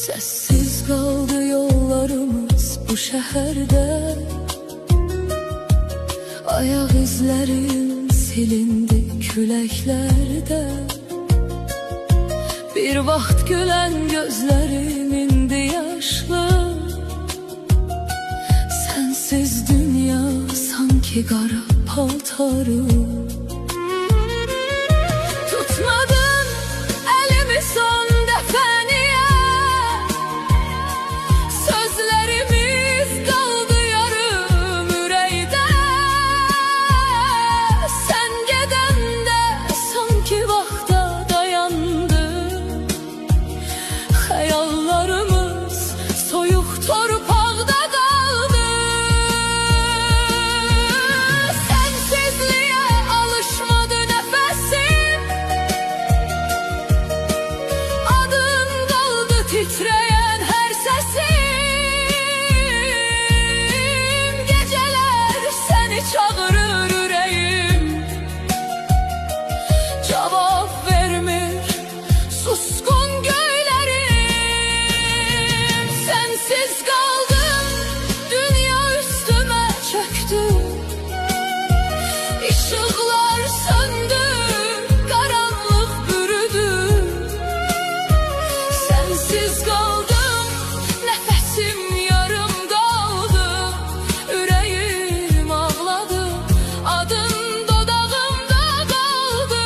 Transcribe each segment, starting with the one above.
Sessiz kaldı yollarımız bu şehirde. Ayak izlerim silindi küleklerde. Bir vaxt gülen gözlerim indi yaşlı. Sensiz dünya sanki kara paltarım. Tutmadın elimi son defeniye, sözlerimiz kaldı yarım yüreğde. Sen gedende sanki vakta dayandı. Hayallarımız soyuk torpaqda kaldı. Sensizliğe alışmadı nefesim, adın kaldı titreyen her sesim. Geceler seni çağırır yüreğim, cevap vermir suskun göylerim. Sensiz kaldım, dünya üstüme çöktü. Işıklar söndü, karanlık bürüdü. Sensiz kaldım, nefesim yarım kaldı. Yüreğim ağladı, adın dodağımda kaldı.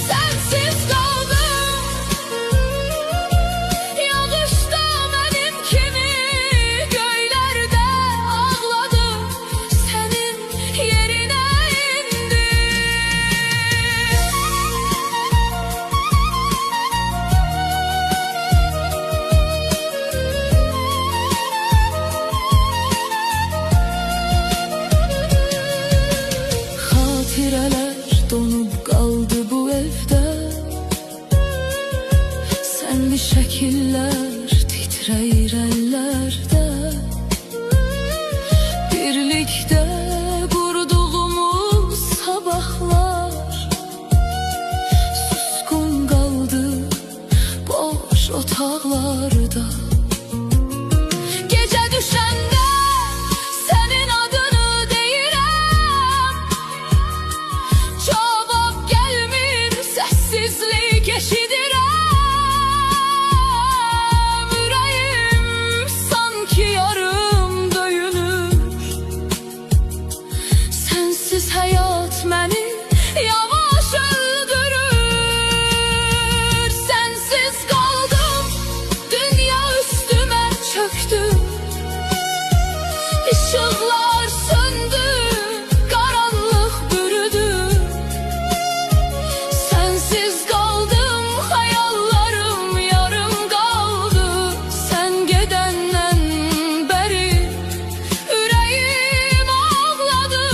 Sensiz kaldım, yağışta benim kimi göylerde ağladım. Senin yerine indim. Hatireler donup kaldı bu evde. Senli şekiller titreyir ellerde. Birlikte kurduğumuz sabahlar suskun kaldı boş otaqlarda. Gece düşende senin adını deyirəm, cevap gelmir, sessizlik eşidirəm. Yüreğim sanki yarım döyünür. Sensiz hayat beni yavaş öldürür. Sensiz kaldım, dünya üstüme çöktü. Işıklar söndü, karanlık bürüdü. Sensiz kaldım, hayallarım yarım kaldı. Sen gedenden beri yüreğim ağladı.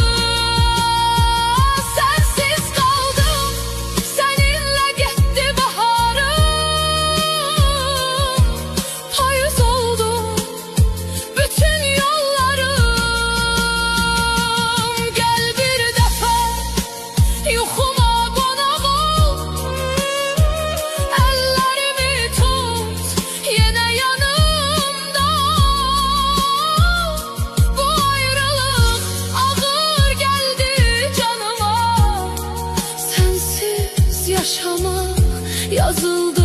Sensiz kaldım, seninle gitti baharım. Payız oldu bütün yollarım. Gel bir defa yuxuma qonaq ol, ellerimi tut yine yanımda. Bu ayrılık ağır geldi canıma. Sensiz yaşamak yazıldı